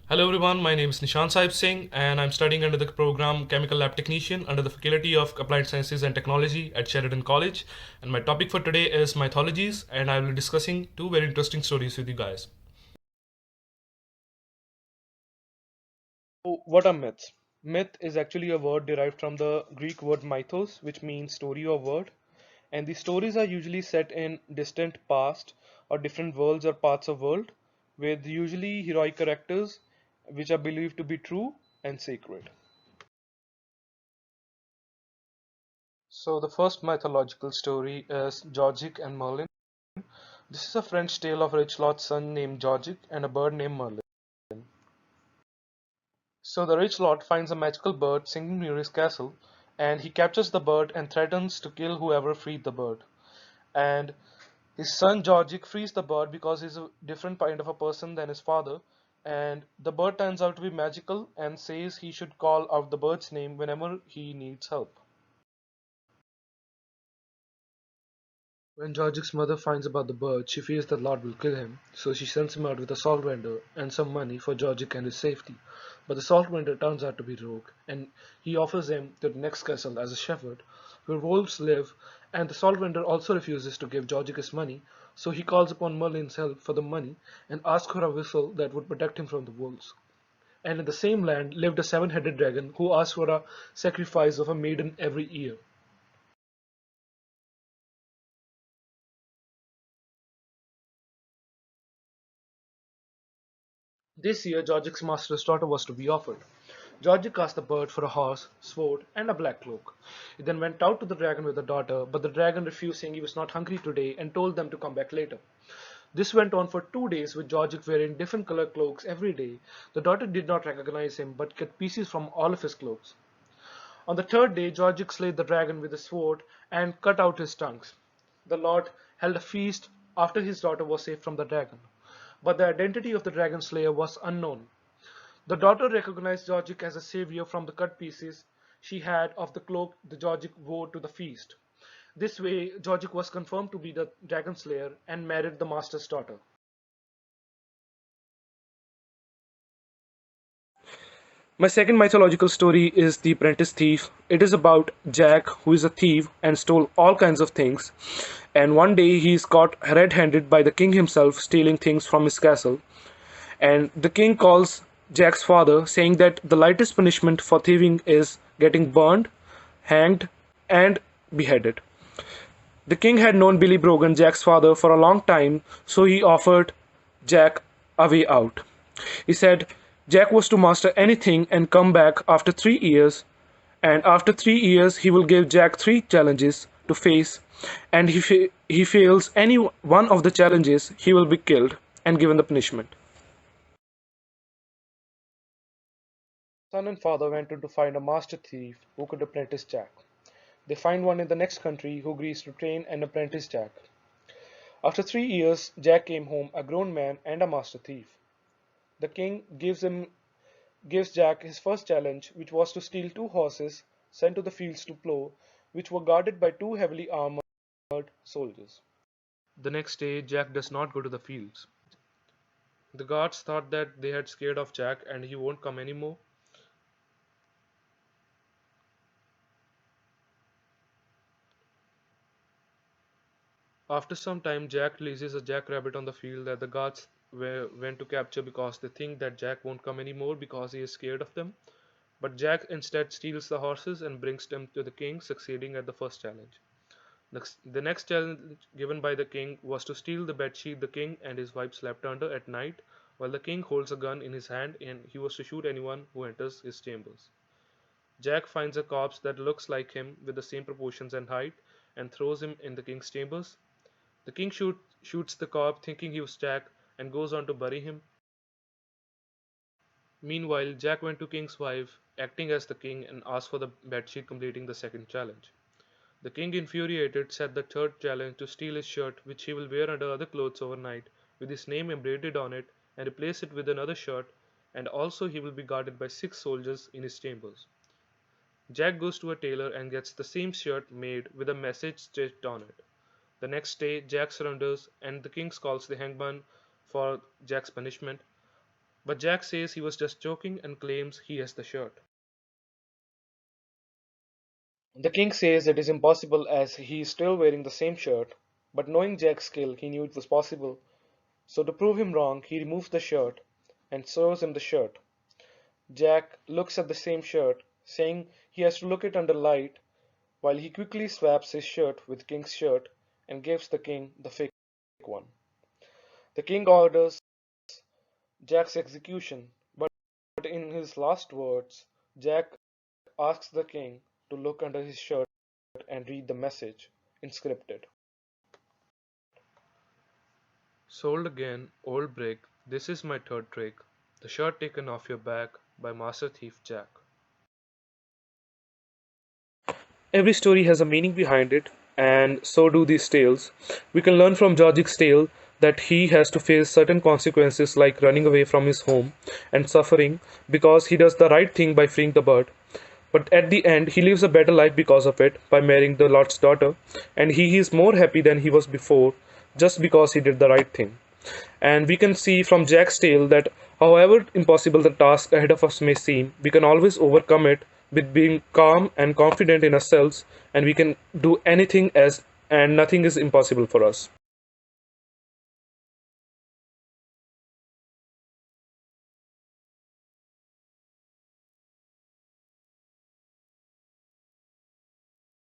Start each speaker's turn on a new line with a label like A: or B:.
A: Hello everyone, my name is Nishan Saib Singh and I'm studying under the program Chemical Lab Technician under the Faculty of Applied Sciences and Technology at Sheridan College. And my topic for today is Mythologies, and I will be discussing two very interesting stories with you guys. So, what are myths? Myth is actually a word derived from the Greek word mythos, which means story or word. And these stories are usually set in distant past or different worlds or parts of world with usually heroic characters which are believed to be true and sacred. So the first mythological story is Georgic and Merlin. This is a French tale of a rich lord's son named Georgic and a bird named Merlin. So the rich lord finds a magical bird singing near his castle, and he captures the bird and threatens to kill whoever freed the bird. And his son Georgic frees the bird because he's a different kind of a person than his father, and the bird turns out to be magical and says he should call out the bird's name whenever he needs help. When Georgic's mother finds about the bird, she fears that Lord will kill him, so she sends him out with a salt vendor and some money for Georgic and his safety. But the salt vendor turns out to be rogue, and he offers him to the next castle as a shepherd, where wolves live, and the salt vendor also refuses to give Georgic his money, so he calls upon Merlin's help for the money and asks for a whistle that would protect him from the wolves. And in the same land lived a seven-headed dragon who asked for a sacrifice of a maiden every year. This year, Georgic's master's daughter was to be offered. Georgic asked the bird for a horse, sword, and a black cloak. He then went out to the dragon with the daughter, but the dragon refused, saying he was not hungry today and told them to come back later. This went on for 2 days, with Georgic wearing different colored cloaks every day. The daughter did not recognize him, but cut pieces from all of his cloaks. On the third day, Georgic slayed the dragon with a sword and cut out his tongues. The Lord held a feast after his daughter was saved from the dragon. But the identity of the dragon slayer was unknown. The daughter recognized Georgic as a savior from the cut pieces she had of the cloak the Georgic wore to the feast. This way, Georgic was confirmed to be the dragon slayer and married the master's daughter. My second mythological story is The Apprentice Thief. It is about Jack, who is a thief and stole all kinds of things. And one day he is caught red handed by the king himself stealing things from his castle. And the king calls Jack's father, saying that the lightest punishment for thieving is getting burned, hanged, and beheaded. The king had known Billy Brogan, Jack's father, for a long time, so he offered Jack a way out. He said Jack was to master anything and come back after 3 years, and after 3 years, he will give Jack three challenges to face, and if he fails any one of the challenges, he will be killed and given the punishment. Son and father went on to find a master thief who could apprentice Jack. They find one in the next country who agrees to train and apprentice Jack. After 3 years, Jack came home a grown man and a master thief. The king gives Jack his first challenge, which was to steal two horses sent to the fields to plow, which were guarded by two heavily armored soldiers. The next day, Jack does not go to the fields. The guards thought that they had scared off Jack and he won't come anymore. After some time, Jack releases a jackrabbit on the field that the guards went to capture because they think that Jack won't come anymore because he is scared of them. But Jack instead steals the horses and brings them to the king, succeeding at the first challenge. The next challenge given by the king was to steal the bedsheet the king and his wife slept under at night, while the king holds a gun in his hand and he was to shoot anyone who enters his chambers. Jack finds a corpse that looks like him with the same proportions and height and throws him in the king's chambers. The king shoots the corpse thinking he was Jack and goes on to bury him. Meanwhile, Jack went to king's wife, acting as the king, and asked for the bedsheet, completing the second challenge. The king, infuriated, set the third challenge to steal his shirt, which he will wear under other clothes overnight, with his name embroidered on it, and replace it with another shirt, and also he will be guarded by 6 soldiers in his chambers. Jack goes to a tailor and gets the same shirt made with a message stitched on it. The next day, Jack surrenders, and the king calls the hangman for Jack's punishment. But Jack says he was just joking and claims he has the shirt. The king says it is impossible as he is still wearing the same shirt, but knowing Jack's skill, he knew it was possible. So to prove him wrong, he removes the shirt and shows him the shirt. Jack looks at the same shirt, saying he has to look it under light, while he quickly swaps his shirt with King's shirt and gives the king the fake one. The king orders Jack's execution, but in his last words, Jack asks the king to look under his shirt and read the message, inscripted. Sold again, old brick, this is my third trick. The shirt taken off your back by Master Thief Jack. Every story has a meaning behind it, and so do these tales. We can learn from Georgic's tale that he has to face certain consequences like running away from his home and suffering because he does the right thing by freeing the bird. But at the end, he lives a better life because of it by marrying the Lord's daughter, and he is more happy than he was before just because he did the right thing. And we can see from Jack's tale that however impossible the task ahead of us may seem, we can always overcome it with being calm and confident in ourselves, and we can do anything as and nothing is impossible for us.